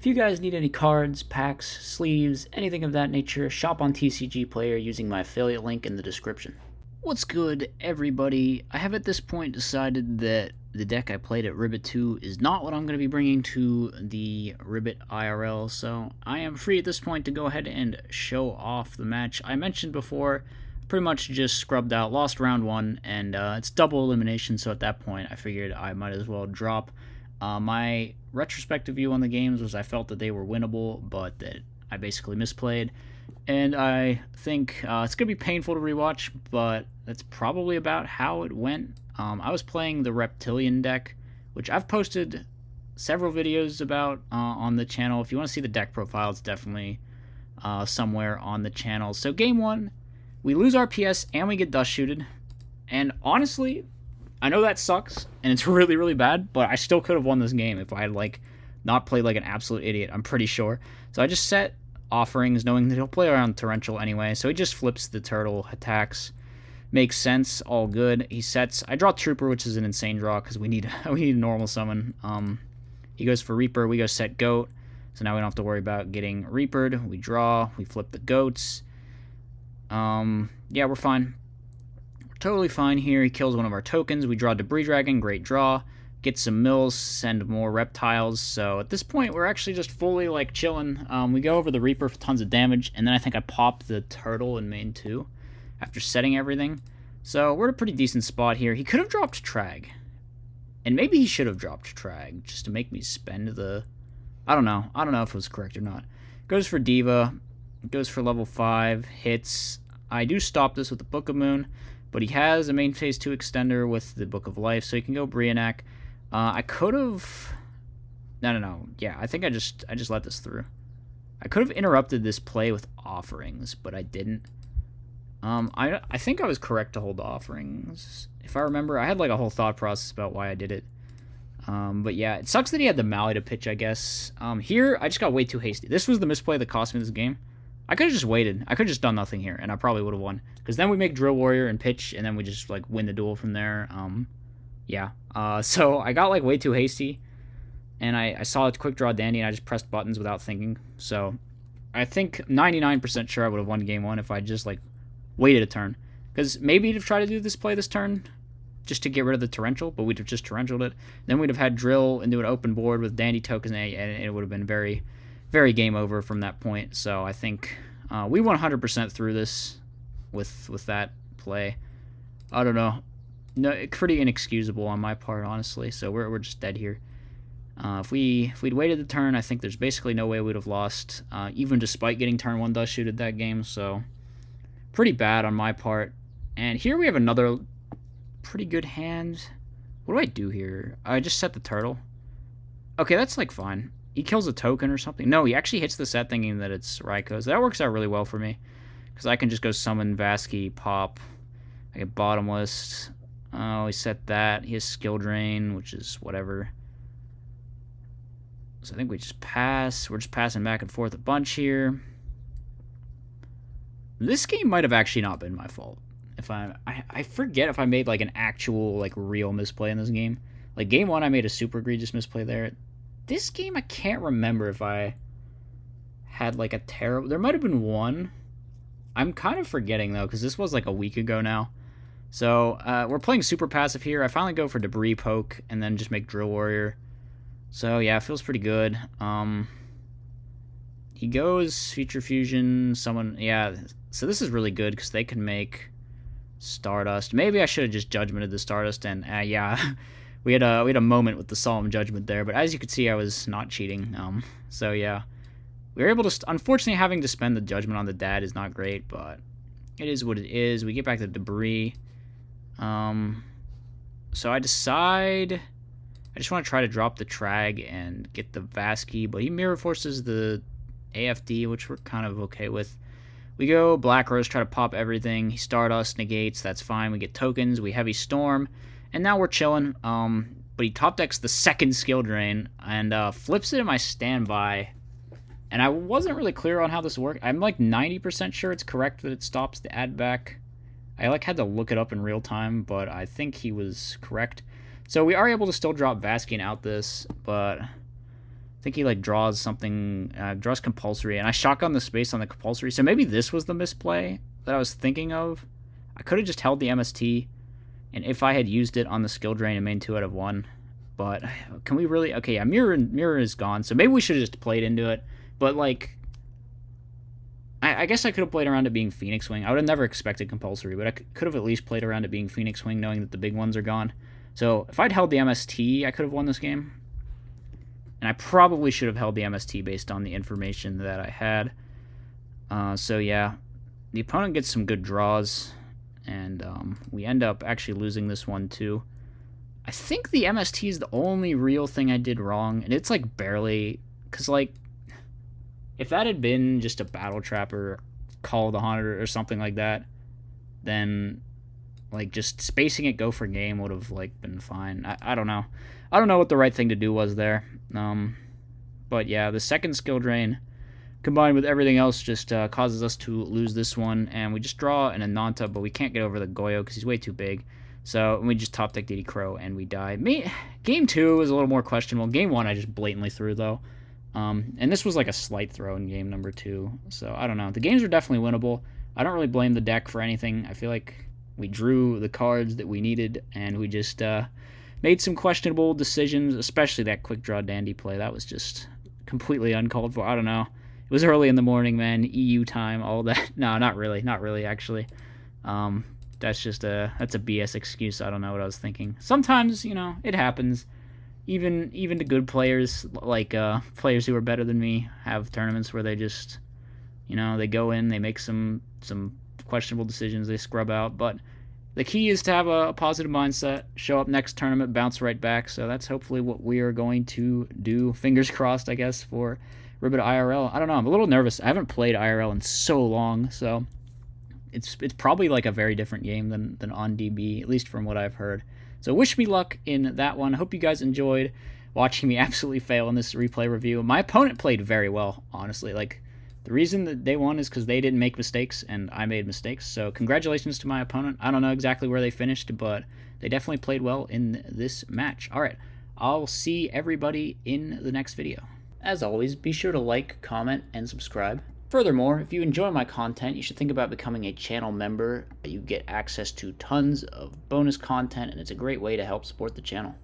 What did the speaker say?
If you guys need any cards, packs, sleeves, anything of that nature, shop on TCG Player using my affiliate link in the description. What's good, everybody? I have at this point decided that the deck I played at RBET2 is not what I'm going to be bringing to the RBET IRL, so I am free at this point to go ahead and show off the match. I mentioned before, pretty much just scrubbed out, lost round one, and it's double elimination, so at that point I figured I might as well drop. My retrospective view on the games was I felt that they were winnable, but that I basically misplayed. And I think it's going to be painful to rewatch, but that's probably about how it went. I was playing the Reptilian deck, which I've posted several videos about on the channel. If you want to see the deck profile, it's definitely somewhere on the channel. So game one, we lose our PS and we get dust shooted. And honestly, I know that sucks, and it's really, really bad, but I still could have won this game if I had, not played like an absolute idiot, I'm pretty sure. So I just set offerings, knowing that he'll play around Torrential anyway, so he just flips the turtle, attacks. Makes sense, all good. He sets... I draw Trooper, which is an insane draw, because we need a normal summon. He goes for Reaper, we go set Goat, so now we don't have to worry about getting Reapered. We draw, we flip the Goats. Yeah, we're fine. Totally fine here. He kills one of our tokens. We draw Debris Dragon. Great draw. Get some mills. Send more reptiles. So at this point, we're actually just fully chilling. We go over the Reaper for tons of damage, and then I think I pop the turtle in main 2 after setting everything. So we're at a pretty decent spot here. He could have dropped Trag, and maybe he should have dropped Trag just to make me spend the... I don't know if it was correct or not. Goes for Diva. Goes for level 5. Hits. I do stop this with the Book of Moon. But he has a main phase 2 extender with the Book of Life, so he can go Brionac. I could have... No. Yeah, I think I just let this through. I could have interrupted this play with offerings, but I didn't. I think I was correct to hold the offerings. If I remember, I had a whole thought process about why I did it. But yeah, it sucks that he had the Mally to pitch, I guess. Here, I just got way too hasty. This was the misplay that cost me this game. I could have just waited. I could have just done nothing here, and I probably would have won. Because then we make Drill Warrior and pitch, and then we just, win the duel from there. Yeah. So I got, way too hasty, and I saw a quick draw dandy, and I just pressed buttons without thinking. So I think 99% sure I would have won game 1 if I just, waited a turn. Because maybe he'd have tried to do this play this turn, just to get rid of the Torrential, but we'd have just Torrentialed it. Then we'd have had Drill into an open board with dandy tokens, and it would have been very... very game over from that point. So I think we 100% through this with that play. I don't know. No, pretty inexcusable on my part, honestly. So we're just dead here. If we'd waited the turn, I think there's basically no way we'd have lost, even despite getting turn 1 dust shooted that game. So pretty bad on my part. And here we have another pretty good hand. What do I do here? I just set the turtle. Okay, that's fine. He kills a token or something. No, he actually hits the set thinking that it's Raikou. So that works out really well for me. Because I can just go summon Vasky, pop. I get Bottomless. Oh, he set that. He has Skill Drain, which is whatever. So I think we just pass. We're just passing back and forth a bunch here. This game might have actually not been my fault. If I forget if I made an actual real misplay in this game. Game 1 I made a super egregious misplay there. This game, I can't remember if I had a terrible... There might have been one. I'm kind of forgetting, though, because this was a week ago now. So, we're playing super passive here. I finally go for Debris Poke and then just make Drill Warrior. So, yeah, it feels pretty good. He goes Future Fusion, someone... Yeah, so this is really good because they can make Stardust. Maybe I should have just Judgmented the Stardust and, yeah... We had a moment with the Solemn Judgment there, but as you can see, I was not cheating. So yeah, we were able to. Unfortunately, having to spend the Judgment on the dad is not great, but it is what it is. We get back to Debris. So I decide I just want to try to drop the Trag and get the Vasky, but he Mirror Forces the AFD, which we're kind of okay with. We go Black Rose, try to pop everything. He Stardust negates. That's fine. We get tokens. We Heavy Storm. And now we're chilling, but he top decks the second Skill Drain and flips it in my standby. And I wasn't really clear on how this worked. I'm 90% sure it's correct that it stops the add back. I had to look it up in real time, but I think he was correct. So we are able to still drop Vasky and out this, but I think he like draws something, draws compulsory, and I shotgun the space on the compulsory. So maybe this was the misplay that I was thinking of. I could have just held the MST, and if I had used it on the skill drain and made 2 out of 1. But can we really? Okay, yeah, mirror is gone, so maybe we should have just played into it. But like, I guess I could have played around it being Phoenix Wing. I would have never expected compulsory, but I could have at least played around it being Phoenix Wing, knowing that the big ones are gone. So if I'd held the MST, I could have won this game. And I probably should have held the MST based on the information that I had. So yeah, the opponent gets some good draws, and we end up actually losing this one too. I think the MST is the only real thing I did wrong, and it's like barely, because like, if that had been just a Battle Trap or Call of the Haunted or something like that, then like just spacing it go for game would have like been fine. I don't know. I don't know what the right thing to do was there. But yeah, the second skill drain combined with everything else just causes us to lose this one, and we just draw an Ananta, but we can't get over the Goyo because he's way too big. So we just top deck DD Crow and we die. Game 2 was a little more questionable. Game 1 I just blatantly threw though. And this was like a slight throw in game number 2. So I don't know. The games are definitely winnable. I don't really blame the deck for anything. I feel like we drew the cards that we needed, and we just made some questionable decisions, especially that quick draw dandy play. That was just completely uncalled for. I don't know. It was early in the morning, man. EU time, all that. No, not really. Not really, actually. That's a BS excuse. I don't know what I was thinking. Sometimes, you know, it happens. Even to good players, like players who are better than me, have tournaments where they just, you know, they go in, they make some questionable decisions, they scrub out. But the key is to have a positive mindset, show up next tournament, bounce right back. So that's hopefully what we are going to do. Fingers crossed, I guess, for RBET IRL. I don't know. I'm a little nervous. I haven't played IRL in so long, so it's probably like a very different game than on DB, at least from what I've heard. So wish me luck in that one. Hope you guys enjoyed watching me absolutely fail in this replay review. My opponent played very well, honestly. Like, the reason that they won is because they didn't make mistakes, and I made mistakes. So congratulations to my opponent. I don't know exactly where they finished, but they definitely played well in this match. All right, I'll see everybody in the next video. As always, be sure to like, comment, and subscribe. Furthermore, if you enjoy my content, you should think about becoming a channel member. You get access to tons of bonus content, and it's a great way to help support the channel.